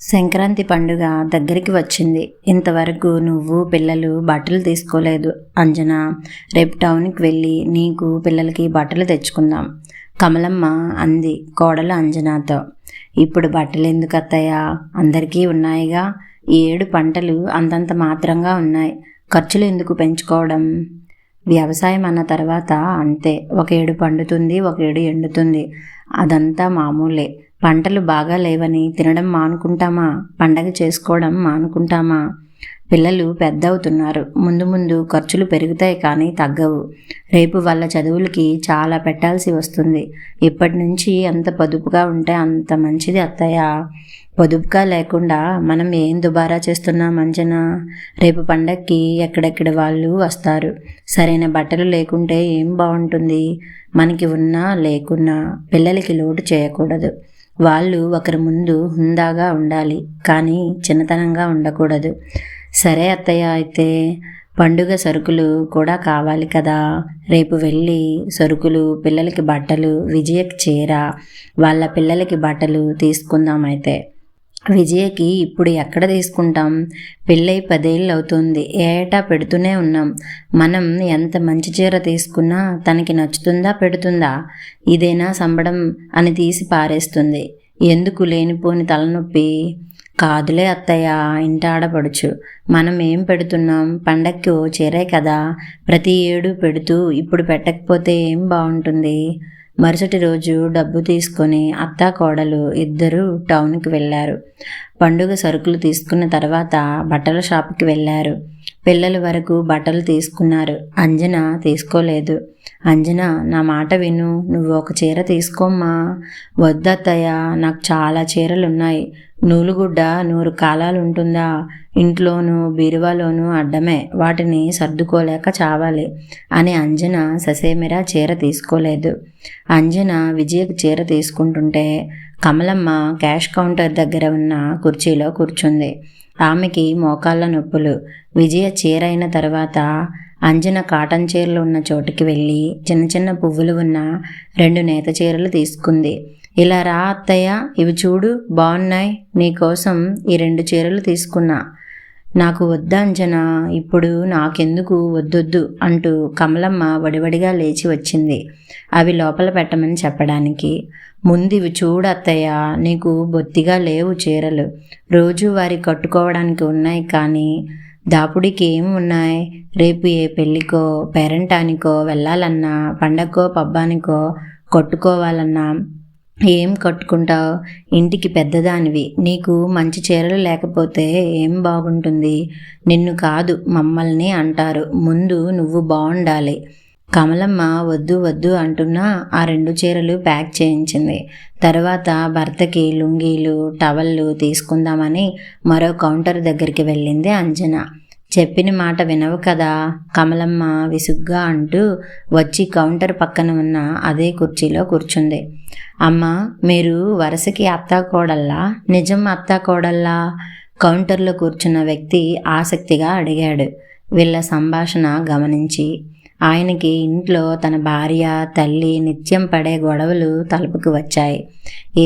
సంక్రాంతి పండుగ దగ్గరికి వచ్చింది. ఇంతవరకు నువ్వు పిల్లలు బట్టలు తీసుకోలేదు అంజనా. రేపు టౌన్కి వెళ్ళి నీకు పిల్లలకి బట్టలు తెచ్చుకుందాం కమలమ్మ అంది కోడలు అంజనాతో. ఇప్పుడు బట్టలు ఎందుకు అత్తయ్యా, అందరికీ ఉన్నాయిగా. ఈ 7 పంటలు అంతంత మాత్రంగా ఉన్నాయి, ఖర్చులు ఎందుకు పెంచుకోవడం. వ్యవసాయం అన్న తర్వాత అంతే, ఒక ఏడు పండుతుంది, ఒక ఏడు ఎండుతుంది, అదంతా మామూలే. పంటలు బాగా లేవని తినడం మానుకుంటామా, పండగ చేసుకోవడం మానుకుంటామా. పిల్లలు పెద్ద అవుతున్నారు, ముందు ముందు ఖర్చులు పెరుగుతాయి కానీ తగ్గవు. రేపు వాళ్ళ చదువులకి చాలా పెట్టాల్సి వస్తుంది. ఇప్పటి నుంచి ఎంత పొదుపుగా ఉంటే అంత మంచిది అత్తయ్య. పొదుపుగా లేకుండా మనం ఏం దుబారా చేస్తున్నాం అంజనా. రేపు పండక్కి ఎక్కడెక్కడ వాళ్ళు వస్తారు. సరైన బట్టలు లేకుంటే ఏం బాగుంటుంది. మనకి ఉన్నా లేకున్నా పిల్లలకి లోటు చేయకూడదు. వాళ్ళు ఒకరి ముందు హుందాగా ఉండాలి కానీ చిన్నతనంగా ఉండకూడదు. సరే అత్తయ్య, అయితే పండుగ సరుకులు కూడా కావాలి కదా. రేపు వెళ్ళి సరుకులు, పిల్లలకి బట్టలు, విజయకి చీర, వాళ్ళ పిల్లలకి బట్టలు తీసుకుందాం. అయితే విజయకి ఇప్పుడు ఎక్కడ తీసుకుంటాం, పెళ్ళై 10 ఏళ్ళు అవుతుంది, ఏటా పెడుతూనే ఉన్నాం. మనం ఎంత మంచి చీర తీసుకున్నా తనకి నచ్చుతుందా, పెడుతుందా. ఇదేనా సంబడం అని తీసి పారేస్తుంది. ఎందుకు లేనిపోని తలనొప్పి. కాదులే అత్తయ్య, ఇంటి ఆడపడుచు, మనం ఏం పెడుతున్నాం, పండక్కి ఓ చీరే కదా, ప్రతి ఏడు పెడుతూ ఇప్పుడు పెట్టకపోతే ఏం బాగుంటుంది. మరుసటి రోజు డబ్బు తీసుకొని అత్తా కోడలు ఇద్దరూ టౌన్కి వెళ్ళారు. పండుగ సరుకులు తీసుకున్న తర్వాత బట్టల షాపుకి వెళ్ళారు. పిల్లల వరకు బట్టలు తీసుకున్నారు, అంజన తీసుకోలేదు. అంజన, నా మాట విను, నువ్వు ఒక చీర తీసుకోమ్మా. వద్దత్తయ్య, నాకు చాలా చీరలున్నాయి. నూలుగుడ్డ 100 కాలాలు ఉంటుందా. ఇంట్లోనూ బీరువాలోనూ అడ్డమే, వాటిని సర్దుకోలేక చావాలి అని అంజన ససేమిరా చీర తీసుకోలేదు. అంజన విజయకు చీర తీసుకుంటుంటే కమలమ్మ క్యాష్ కౌంటర్ దగ్గర ఉన్న కుర్చీలో కూర్చుంది. ఆమెకి మోకాళ్ళ నొప్పులు. విజయ చీర అయిన తర్వాత అంజన కాటన్ చీరలు ఉన్న చోటుకి వెళ్ళి చిన్న చిన్న పువ్వులు ఉన్న 2 నేత చీరలు తీసుకుంది. ఇలా రా అత్తయ్య, ఇవి చూడు బాగున్నాయి, నీకోసం ఈ 2 చీరలు తీసుకున్నా. నాకు వద్దా అంజన, ఇప్పుడు నాకెందుకు, వద్దొద్దు అంటూ కమలమ్మ వడివడిగా లేచి వచ్చింది అవి లోపల పెట్టమని చెప్పడానికి. ముందు ఇవి చూడు అత్తయ్య, నీకు బొత్తిగా లేవు చీరలు, రోజు వారి కట్టుకోవడానికి ఉన్నాయి కానీ దాపుడికి ఏం ఉన్నాయి. రేపు ఏ పెళ్ళికో పేరంటానికో వెళ్ళాలన్నా, పండగకో పబ్బానికో కట్టుకోవాలన్నా ఏం కట్టుకుంటావు. ఇంటికి పెద్దదానివి, నీకు మంచి చీరలు లేకపోతే ఏం బాగుంటుంది. నిన్ను కాదు మమ్మల్ని అంటారు. ముందు నువ్వు బాగుండాలి. కమలమ్మ వద్దు వద్దు అంటున్నా ఆ 2 చీరలు ప్యాక్ చేయించింది. తర్వాత భర్తకి లుంగీలు, టవళ్ళు తీసుకుందామని మరో కౌంటర్ దగ్గరికి వెళ్ళింది అంజన. చెప్పిన మాట వినవు కదా కమలమ్మ విసుగ్గా అంటూ వచ్చి కౌంటర్ పక్కన ఉన్న అదే కుర్చీలో కూర్చుంది. అమ్మ, మీరు వరుసకి అత్తా కోడల్లా, నిజం అత్తా కోడల్లా? కౌంటర్లో కూర్చున్న వ్యక్తి ఆసక్తిగా అడిగాడు. వీళ్ళ సంభాషణ గమనించి. ఆయనకి ఇంట్లో తన భార్య, తల్లి నిత్యం పడే గొడవలు తలుపుకు వచ్చాయి.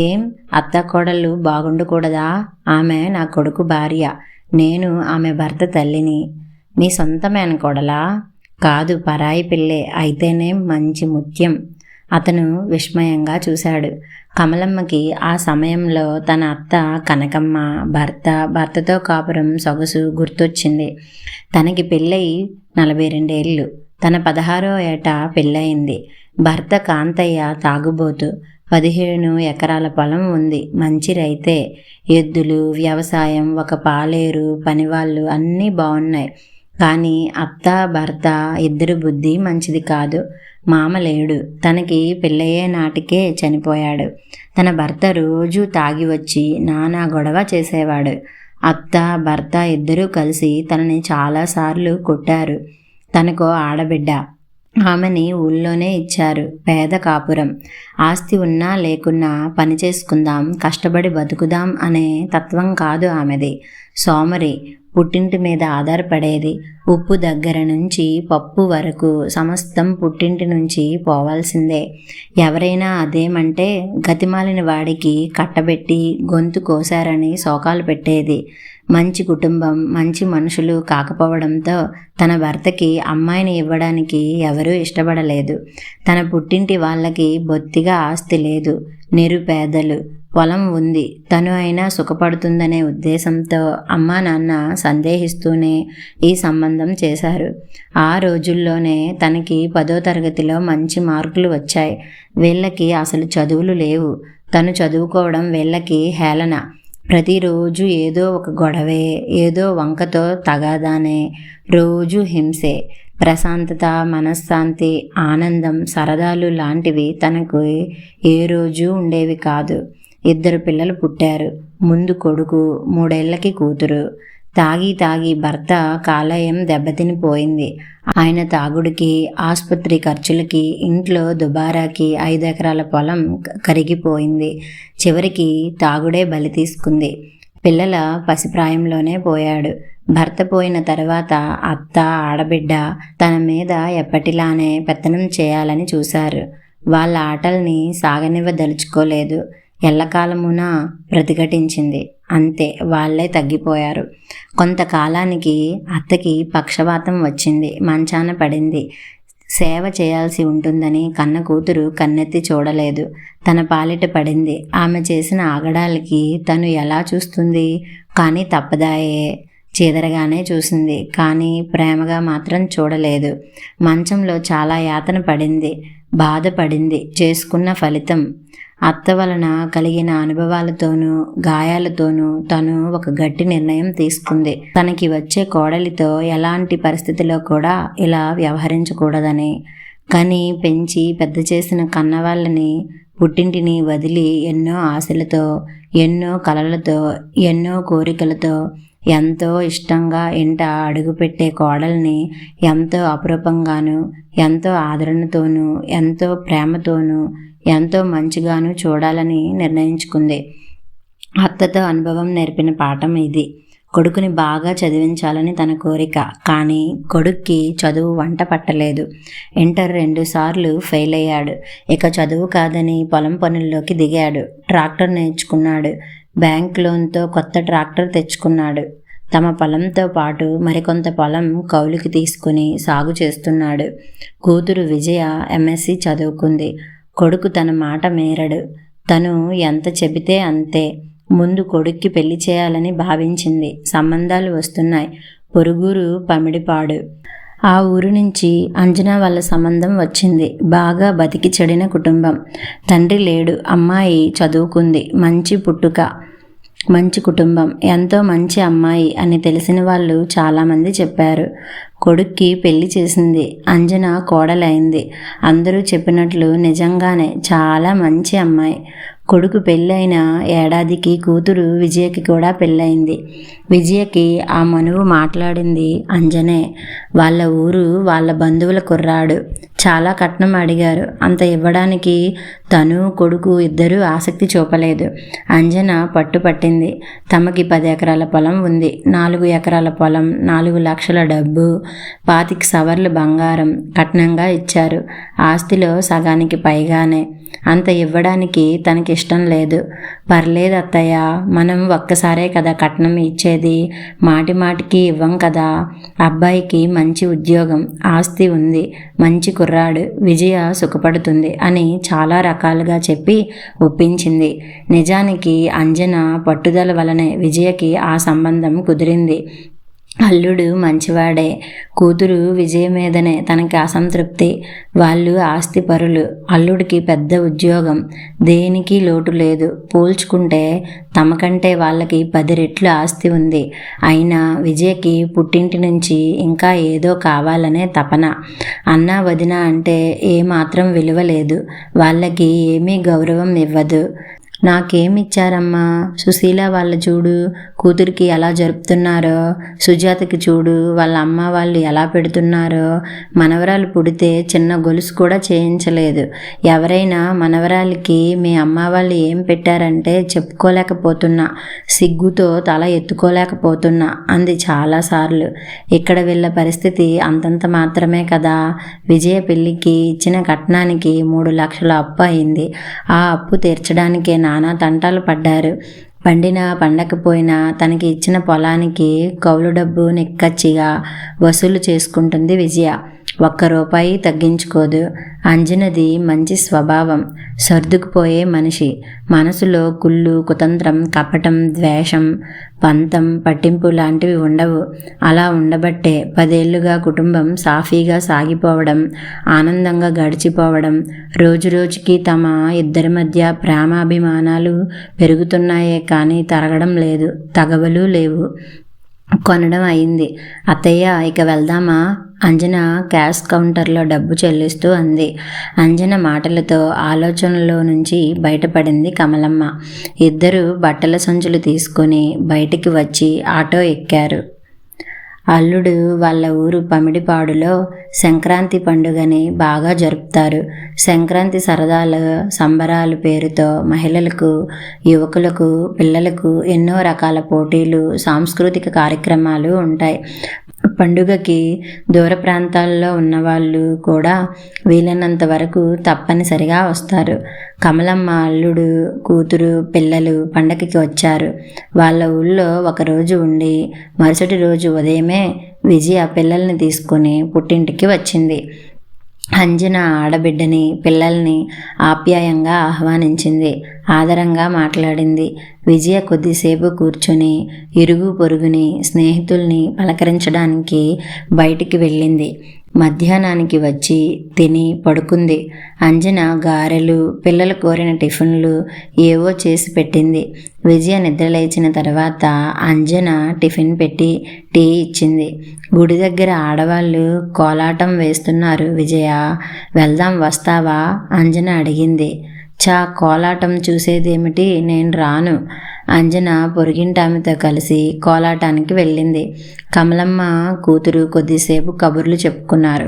ఏం అత్తా కోడళ్ళు బాగుండకూడదా? ఆమె నా కొడుకు భార్య, నేను ఆమె భర్త తల్లిని. నీ సొంత మేనకోడలా? కాదు, పరాయి పిల్లే, అయితేనే మంచి ముత్యం. అతను విస్మయంగా చూశాడు. కమలమ్మకి ఆ సమయంలో తన అత్త కనకమ్మ, భర్తతో కాపురం సొగసు గుర్తొచ్చింది. తనకి పెళ్ళై 42 ఏళ్ళు, తన 16వ ఏట పెళ్ళయింది. భర్త కాంతయ్య తాగుబోతు, 15 ఎకరాల పొలం ఉంది, మంచి రైతే. ఎద్దులు, వ్యవసాయం, ఒక పాలేరు, పనివాళ్ళు అన్నీ బాగున్నాయి. కానీ అత్త భర్త ఇద్దరు బుద్ధి మంచిది కాదు. మామ లేడు, తనకి పెళ్ళయ్యే నాటికే చనిపోయాడు. తన భర్త రోజూ తాగి వచ్చి నానా గొడవ చేసేవాడు. అత్త భర్త ఇద్దరూ కలిసి తనని చాలాసార్లు కొట్టారు. తనకో ఆడబిడ్డ, ఆమెని ఊళ్ళోనే ఇచ్చారు. పేద కాపురం, ఆస్తి ఉన్నా లేకున్నా పని చేసుకుందాం, కష్టపడి బతుకుదాం అనే తత్వం కాదు ఆమెది. సోమరి, పుట్టింటి మీద ఆధారపడేది. ఉప్పు దగ్గర నుంచి పప్పు వరకు సమస్తం పుట్టింటి నుంచి పోవాల్సిందే. ఎవరైనా అదేమంటే గతిమాలిన వాడికి కట్టబెట్టి గొంతు కోశారని శోకాలు పెట్టేది. మంచి కుటుంబం, మంచి మనుషులు కాకపోవడంతో తన భర్తకి అమ్మాయిని ఇవ్వడానికి ఎవరూ ఇష్టపడలేదు. తన పుట్టింటి వాళ్ళకి బొత్తిగా ఆస్తి లేదు, నిరుపేదలు. పొలం ఉంది, తను అయినా సుఖపడుతుందనే ఉద్దేశంతో అమ్మా నాన్న సందేహిస్తూనే ఈ సంబంధం చేశారు. ఆ రోజుల్లోనే తనకి 10వ తరగతిలో మంచి మార్కులు వచ్చాయి. వీళ్ళకి అసలు చదువులు లేవు. తను చదువుకోవడం వీళ్ళకి హేళన. ప్రతిరోజు ఏదో ఒక గొడవే, ఏదో వంకతో తగాదానే, రోజు హింసే. ప్రశాంతత, మనశ్శాంతి, ఆనందం, సరదాలు లాంటివి తనకు ఏ రోజు ఉండేవి కాదు. 2 పిల్లలు పుట్టారు. ముందు కొడుకు, 3 ఏళ్లకి కూతురు. తాగి భర్త కాలేయం దెబ్బతినిపోయింది. ఆయన తాగుడికి, ఆసుపత్రి ఖర్చులకి, ఇంట్లో దుబారాకి 5 ఎకరాల పొలం కరిగిపోయింది. చివరికి తాగుడే బలి తీసుకుంది. పిల్లల పసిప్రాయంలోనే పోయాడు. భర్త పోయిన తర్వాత అత్త, ఆడబిడ్డ తన మీద ఎప్పటిలానే పెత్తనం చేయాలని చూశారు. వాళ్ళ ఆటల్ని సాగనివ్వదలుచుకోలేదు. ఎల్లకాలమున ప్రతిఘటించింది. అంతే, వాళ్లే తగ్గిపోయారు. కొంతకాలానికి అత్తకి పక్షవాతం వచ్చింది. మంచాన పడింది. సేవ చేయాల్సి ఉంటుందని కన్న కూతురు కన్నెత్తి చూడలేదు. తన పాలిట పడింది. ఆమె చేసిన ఆగడాలకి తను ఎలా చూస్తుంది? కానీ తప్పదాయే. చీదరగానే చూసింది, కానీ ప్రేమగా మాత్రం చూడలేదు. మంచంలో చాలా యాతన పడింది, బాధపడింది. చేసుకున్న ఫలితం అత్త వలన కలిగిన అనుభవాలతోనూ గాయాలతోనూ తను ఒక గట్టి నిర్ణయం తీసుకుంది. తనకి వచ్చే కోడలితో ఎలాంటి పరిస్థితిలో కూడా ఇలా వ్యవహరించకూడదని. కని పెంచి పెద్ద చేసిన కన్నవాళ్ళని, పుట్టింటిని వదిలి ఎన్నో ఆశలతో, ఎన్నో కలలతో, ఎన్నో కోరికలతో ఎంతో ఇష్టంగా ఇంట అడుగుపెట్టే కోడల్ని ఎంతో అపురూపంగాను, ఎంతో ఆదరణతోనూ, ఎంతో ప్రేమతోనూ, ఎంతో మంచిగాను చూడాలని నిర్ణయించుకుంది. అత్తతో అనుభవం నేర్పిన పాఠం ఇది. కొడుకుని బాగా చదివించాలని తన కోరిక. కానీ కొడుక్కి చదువు వంట పట్టలేదు. ఇంటర్ 2 సార్లు ఫెయిల్ అయ్యాడు. ఇక చదువు కాదని పొలం పనుల్లోకి దిగాడు. ట్రాక్టర్ నేర్చుకున్నాడు. బ్యాంక్ లోన్తో కొత్త ట్రాక్టర్ తెచ్చుకున్నాడు. తమ పొలంతో పాటు మరికొంత పొలం కౌలుకి తీసుకుని సాగు చేస్తున్నాడు. కూతురు విజయ MSc చదువుకుంది. కొడుకు తన మాట మేరడు. తను ఎంత చెబితే అంతే. ముందు కొడుక్కి పెళ్లి చేయాలని భావించింది. సంబంధాలు వస్తున్నాయి. పొరుగురు పమిడిపాడు. ఆ ఊరు నుంచి అంజనా వాళ్ళ సంబంధం వచ్చింది. బాగా బతికి చెడిన కుటుంబం. తండ్రి లేడు. అమ్మాయి చదువుకుంది. మంచి పుట్టుక, మంచి కుటుంబం, ఎంతో మంచి అమ్మాయి అని తెలిసిన వాళ్ళు చాలామంది చెప్పారు. కొడుక్కి పెళ్లి చేసింది. అంజన కోడలైంది. అందరూ చెప్పినట్లు నిజంగానే చాలా మంచి అమ్మాయి. కొడుకు పెళ్ళైన ఏడాదికి కూతురు విజయకి కూడా పెళ్ళయింది. విజయకి ఆ మనువు మాట్లాడింది అంజనే. వాళ్ళ ఊరు, వాళ్ళ బంధువుల కుర్రాడు. చాలా కట్నం అడిగారు. అంత ఇవ్వడానికి తను, కొడుకు ఇద్దరూ ఆసక్తి చూపలేదు. అంజన పట్టుపట్టింది. తమకి 10 ఎకరాల పొలం ఉంది. 4 ఎకరాల పొలం, 4 లక్షల డబ్బు, 25 సవర్లు బంగారం కట్నంగా ఇచ్చారు. ఆస్తిలో సగానికి పైగానే. అంత ఇవ్వడానికి తనకిష్టం లేదు. పర్లేదు అత్తయ్య, మనం ఒక్కసారే కదా కట్నం ఇచ్చేది, మాటి మాటికి ఇవ్వం కదా. అబ్బాయికి మంచి ఉద్యోగం, ఆస్తి ఉంది, మంచి కుర్రాడు, విజయ సుఖపడుతుంది అని చాలా రకాలుగా చెప్పి ఒప్పించింది. నిజానికి అంజన పట్టుదల వలనే విజయకి ఆ సంబంధం కుదిరింది. అల్లుడు మంచివాడే. కూతురు విజయ మీదనే తనకి అసంతృప్తి. వాళ్ళు ఆస్తి పరులు. అల్లుడికి పెద్ద ఉద్యోగం. దేనికి లోటు లేదు. పోల్చుకుంటే తమకంటే వాళ్ళకి 10 రెట్లు ఆస్తి ఉంది. అయినా విజయకి పుట్టింటి నుంచి ఇంకా ఏదో కావాలనే తపన. అన్న వదిన అంటే ఏమాత్రం విలువ లేదు. వాళ్ళకి ఏమీ గౌరవం ఇవ్వదు. నాకేమిచ్చారమ్మా? సుశీల వాళ్ళ చూడు కూతురికి ఎలా జరుపుతున్నారో, సుజాతకి చూడు వాళ్ళ అమ్మ వాళ్ళు ఎలా పెడుతున్నారో. మనవరాలు పుడితే చిన్న గొలుసు కూడా చేయించలేదు. ఎవరైనా మనవరాలికి మీ అమ్మ వాళ్ళు ఏం పెట్టారంటే చెప్పుకోలేకపోతున్నా, సిగ్గుతో తల ఎత్తుకోలేకపోతున్నా అంది చాలాసార్లు. ఇక్కడ వీళ్ళ పరిస్థితి అంతంత మాత్రమే కదా. విజయ పెళ్ళికి ఇచ్చిన కట్నానికి 3 లక్షల అప్పు అయింది. ఆ అప్పు తీర్చడానికే నానా తంటాలు పడ్డారు. పండినా పండకపోయినా తనకి ఇచ్చిన పొలానికి కౌలు డబ్బు నిక్కచ్చిగా వసూలు చేసుకుంటుంది విజయ. 1 రూపాయి తగ్గించుకోదు. అంజనది మంచి స్వభావం, సర్దుకుపోయే మనిషి. మనసులో కుళ్ళు, కుతంత్రం, కపటం, ద్వేషం, పంతం, పట్టింపు లాంటివి ఉండవు. అలా ఉండబట్టే 10 ఏళ్లుగా కుటుంబం సాఫీగా సాగిపోవడం, ఆనందంగా గడిచిపోవడం. రోజు రోజుకి తమ ఇద్దరి మధ్య ప్రేమాభిమానాలు పెరుగుతున్నాయే కానీ తరగడం లేదు, తగవలు లేవు. కొనడం అయింది. అత్తయ్య ఇక వెళ్దామా? అంజన క్యాష్ కౌంటర్లో డబ్బు చెల్లిస్తూ అంది. అంజన మాటలతో ఆలోచనలో నుంచి బయటపడింది కమలమ్మ. ఇద్దరు బట్టల సంచులు తీసుకొని బయటికి వచ్చి ఆటో ఎక్కారు. అల్లుడు వాళ్ళ ఊరు పమిడిపాడులో సంక్రాంతి పండుగని బాగా జరుపుతారు. సంక్రాంతి సరదాలు, సంబరాలు పేరుతో మహిళలకు, యువకులకు, పిల్లలకు ఎన్నో రకాల పోటీలు, సాంస్కృతిక కార్యక్రమాలు ఉంటాయి. పండుగకి దూర ప్రాంతాల్లో ఉన్నవాళ్ళు కూడా వీలైనంత వరకు తప్పనిసరిగా వస్తారు. కమలమ్మ అల్లుడు, కూతురు, పిల్లలు పండగకి వచ్చారు. వాళ్ళ ఊళ్ళో 1 రోజు ఉండి మరుసటి రోజు ఉదయమే విజయ పిల్లల్ని తీసుకొని పుట్టింటికి వచ్చింది. అంజన ఆడబిడ్డని, పిల్లల్ని ఆప్యాయంగా ఆహ్వానించింది. ఆదరంగా మాట్లాడింది. విజయ కొద్దిసేపు కూర్చొని ఇరుగు పొరుగుని, స్నేహితుల్ని పలకరించడానికి బయటికి వెళ్ళింది. మధ్యాహ్నానికి వచ్చి తిని పడుకుంది. అంజన గారెలు, పిల్లలు కోరిన టిఫిన్లు ఏవో చేసి పెట్టింది. విజయ నిద్రలేచిన తర్వాత అంజన టిఫిన్ పెట్టి టీ ఇచ్చింది. గుడి దగ్గర ఆడవాళ్ళు కోలాటం వేస్తున్నారు. విజయ, వెళ్దాం వస్తావా? అంజన అడిగింది. కోలాటం చూసేదేమిటి, నేను రాను. అంజన పొరుగింటామెతో కలిసి కోలాటానికి వెళ్ళింది. కమలమ్మ కూతురు కొద్దిసేపు కబుర్లు చెప్పుకున్నారు.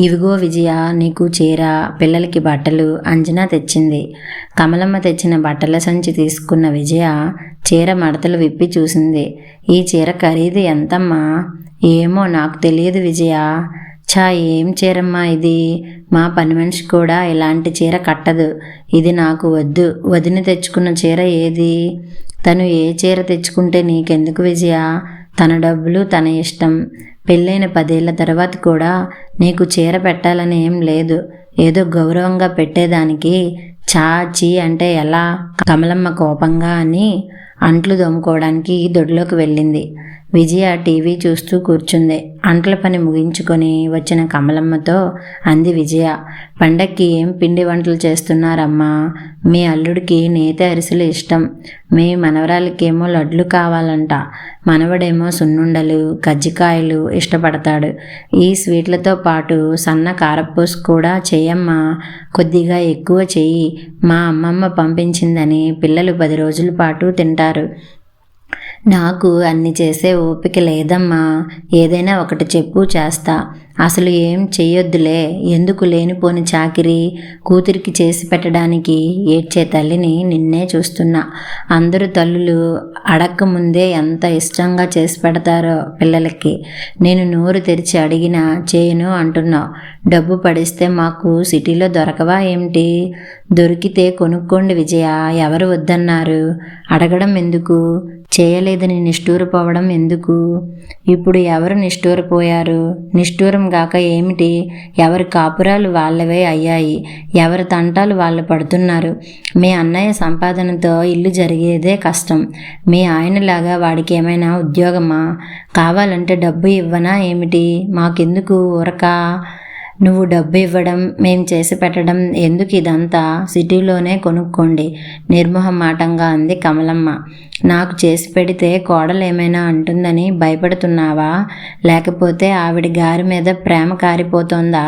ఇవిగో విజయ, నీకు చీర, పిల్లలకి బట్టలు అంజన తెచ్చింది. కమలమ్మ తెచ్చిన బట్టల సంచి తీసుకున్న విజయ చీర మడతలు విప్పి చూసింది. ఈ చీర ఖరీదు ఎంతమ్మా? ఏమో నాకు తెలియదు విజయ. ఏం చీరమ్మా ఇది? మా పని మనిషి కూడా ఇలాంటి చీర కట్టదు. ఇది నాకు వద్దు. వదిన తెచ్చుకున్న చీర ఏది? తను ఏ చీర తెచ్చుకుంటే నీకెందుకు విజయ? తన డబ్బులు తన ఇష్టం. పెళ్ళైన 10 ఏళ్ల తర్వాత కూడా నీకు చీర పెట్టాలని ఏం లేదు. ఏదో గౌరవంగా పెట్టేదానికి చీ అంటే ఎలా? కమలమ్మ కోపంగా అని అంట్లు దోముకోవడానికి దొడ్లోకి వెళ్ళింది. విజయ టీవీ చూస్తూ కూర్చుంది. అంట్ల పని ముగించుకొని వచ్చిన కమలమ్మతో అంది విజయ. పండక్కి ఏం పిండి వంటలు చేస్తున్నారమ్మా? మీ అల్లుడికి నేతి అరిసెలు ఇష్టం. మీ మనవరాలకేమో లడ్లు కావాలంట. మనవడేమో సున్నుండలు, కజ్జికాయలు ఇష్టపడతాడు. ఈ స్వీట్లతో పాటు సన్న కారపూస కూడా చెయ్యమ్మా. కొద్దిగా ఎక్కువ చెయ్యి. మా అమ్మమ్మ పంపించిందని పిల్లలు 10 రోజుల పాటు తింటారు. నాకు అన్ని చేసే ఓపిక లేదమ్మా. ఏదైనా ఒకటి చెప్పు, చేస్తా. అసలు ఏం చెయ్యొద్దులే. ఎందుకు లేనిపోని చాకిరి? కూతురికి చేసి పెట్టడానికి ఏడ్చే తల్లిని నిన్నే చూస్తున్నా. అందరూ తల్లులు అడక్క ముందే ఎంత ఇష్టంగా చేసి పెడతారో పిల్లలకి. నేను నోరు తెరిచి అడిగినా చేయను అంటున్నావు. డబ్బు పడిస్తే మాకు సిటీలో దొరకవా ఏమిటి? దొరికితే కొనుక్కోండి విజయ. ఎవరు వద్దన్నారు? అడగడం ఎందుకు? చేయలేదని నిష్ఠూరపోవడం ఎందుకు? ఇప్పుడు ఎవరు నిష్ఠూరపోయారు? నిష్ఠూరం గాక ఏమిటి? ఎవరి కాపురాలు వాళ్ళవే అయ్యాయి. ఎవరి తంటాలు వాళ్ళు పడుతున్నారు. మీ అన్నయ్య సంపాదనతో ఇల్లు జరిగేదే కష్టం. మీ ఆయనలాగా వాడికి ఏమైనా ఉద్యోగమా? కావాలంటే డబ్బు ఇవ్వనా ఏమిటి? మాకెందుకు ఊరకా? నువ్వు డబ్బు ఇవ్వడం, మేం చేసి పెట్టడం ఎందుకు? ఇదంతా సిటీలోనే కొనుక్కోండి నిర్మోహమాటంగా అంది కమలమ్మ. నాకు చేసి పెడితే కోడలు ఏమైనా అంటుందని భయపడుతున్నావా? లేకపోతే ఆవిడ గారి మీద ప్రేమ కారిపోతోందా?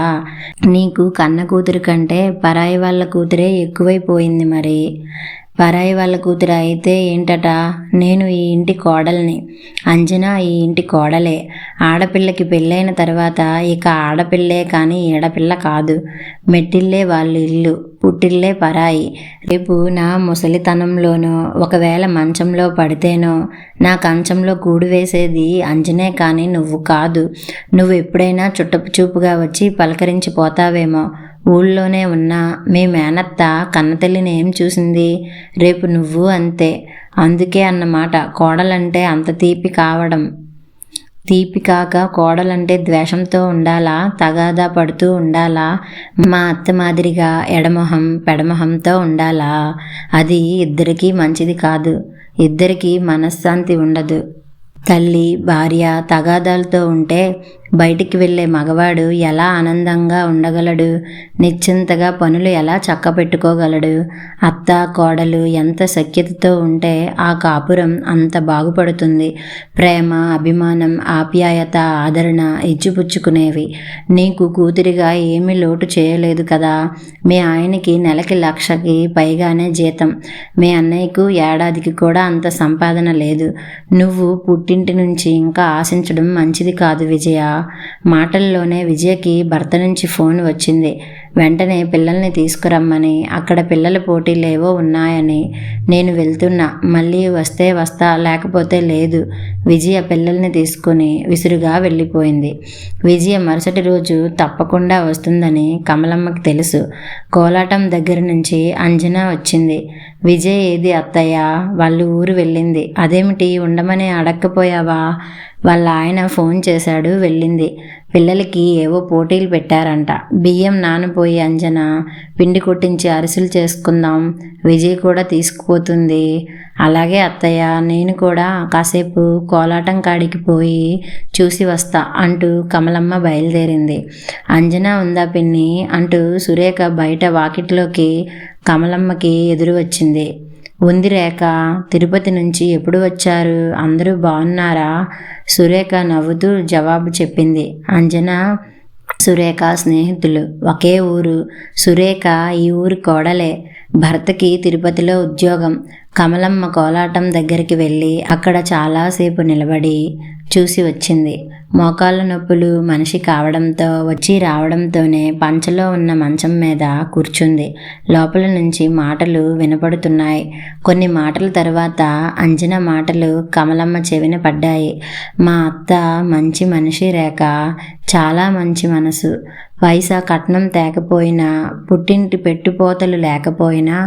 నీకు కన్న కూతురు కంటే పరాయి వాళ్ళ కూతురే ఎక్కువైపోయింది మరి. పరాయి వాళ్ళ కూతురు అయితే ఏంటట, నేను ఈ ఇంటి కోడల్ని, అంజన ఈ ఇంటి కోడలే. ఆడపిల్లకి పెళ్ళైన తర్వాత ఇక ఆడపిల్లే కానీ ఈడపిల్ల కాదు. మెట్టిల్లే వాళ్ళ ఇల్లు, పుట్టిల్లే పరాయి. రేపు నా ముసలితనంలోనో ఒకవేళ మంచంలో పడితేనో నా కంచంలో కూడు వేసేది అంజనే కానీ నువ్వు కాదు. నువ్వు ఎప్పుడైనా చుట్టపు చూపుగా వచ్చి పలకరించి పోతావేమో. ఊళ్ళోనే ఉన్న మీ మేనత్త కన్నతల్లిని ఏం చూసింది? రేపు నువ్వు అంతే. అందుకే అన్నమాట కోడలంటే అంత తీపి కావడం. తీపి కాక కోడలంటే ద్వేషంతో ఉండాలా, తగాదా పడుతూ ఉండాలా, మా అత్త మాదిరిగా ఎడమొహం పెడమొహంతో ఉండాలా? అది ఇద్దరికీ మంచిది కాదు. ఇద్దరికీ మనశ్శాంతి ఉండదు. తల్లి భార్య తగాదాలతో ఉంటే బయటికి వెళ్ళే మగవాడు ఎలా ఆనందంగా ఉండగలడు? నిశ్చింతగా పనులు ఎలా చక్కపెట్టుకోగలడు? అత్త కోడలు ఎంత సఖ్యతతో ఉంటే ఆ కాపురం అంత బాగుపడుతుంది. ప్రేమ అభిమానం ఆప్యాయత ఆదరణ ఇచ్చిపుచ్చుకునేవి. నీకు కూతురిగా ఏమీ లోటు చేయలేదు కదా. మీ ఆయనకి నెలకి 1,00,000కి పైగానే జీతం. మీ అన్నయ్యకు ఏడాదికి కూడా అంత సంపాదన లేదు. నువ్వు పుట్టింటి నుంచి ఇంకా ఆశించడం మంచిది కాదు విజయ. మాటల్లోనే విజయకి భర్త నుంచి ఫోన్ వచ్చింది. వెంటనే పిల్లల్ని తీసుకురమ్మని, అక్కడ పిల్లల పోటీలేవో ఉన్నాయని. నేను వెళ్తున్నా, మళ్ళీ వస్తే వస్తా లేకపోతే లేదు. విజయ పిల్లల్ని తీసుకుని విసురుగా వెళ్ళిపోయింది. విజయ మరుసటి రోజు తప్పకుండా వస్తుందని కమలమ్మకి తెలుసు. కోలాటం దగ్గర నుంచి అంజన వచ్చింది. విజయ్ ఏది అత్తయ్య? వాళ్ళు ఊరు వెళ్ళింది. అదేమిటి ఉండమని అడక్కపోయావా? వాళ్ళ ఆయన ఫోన్ చేశాడు, వెళ్ళింది. పిల్లలకి ఏవో పోటీలు పెట్టారంట. బియ్యం నానపోయి అంజన పిండి కొట్టించి అరిసెలు చేసుకుందాం. విజయ్ కూడా తీసుకుపోతుంది. అలాగే అత్తయ్య, నేను కూడా కాసేపు కోలాటం కాడికి పోయి చూసి వస్తా అంటూ కమలమ్మ బయలుదేరింది. అంజన ఉందా పిన్ని అంటూ సురేఖ బయట వాకిట్లోకి కమలమ్మకి ఎదురు వచ్చింది. ఉంది రేఖ, తిరుపతి నుంచి ఎప్పుడు వచ్చారు? అందరూ బాగున్నారా? సురేఖ నవ్వుతూ జవాబు చెప్పింది. అంజన సురేఖ స్నేహితులు, ఒకే ఊరు. సురేఖ ఈ ఊరి కోడలే. భర్తకి తిరుపతిలో ఉద్యోగం. కమలమ్మ కోలాటం దగ్గరికి వెళ్ళి అక్కడ చాలాసేపు నిలబడి చూసి వచ్చింది. మోకాళ్ళ నొప్పులు మనిషి కావడంతో వచ్చి రావడంతోనే పంచలో ఉన్న మంచం మీద కూర్చుంది. లోపల నుంచి మాటలు వినపడుతున్నాయి. కొన్ని మాటల తర్వాత అంజన మాటలు కమలమ్మ చెవిన పడ్డాయి. మా అత్త మంచి మనిషి రేఖ, చాలా మంచి మనసు. పైసా కట్నం తేకపోయినా, పుట్టింటి పెట్టుపోతలు లేకపోయినా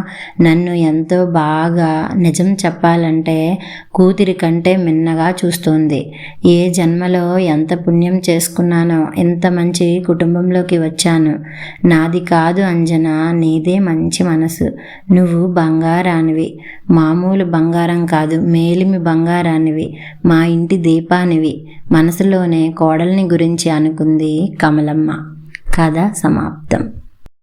నన్ను ఎంతో బాగా, నిజం చెప్పాలంటే కూతురి కంటే మిన్నగా చూస్తోంది. ఏ జన్మలో ఎంత పుణ్యం చేసుకున్నానో ఇంత మంచి కుటుంబంలోకి వచ్చాను. నాది కాదు అంజన, నీదే మంచి మనసు. నువ్వు బంగారానివి. మామూలు బంగారం కాదు, మేలిమి బంగారానివి. మా ఇంటి దీపానివి. మనసులోనే కోడల్ని గురించి అనుకుంది కమలమ్మ. కథ సమాప్తం.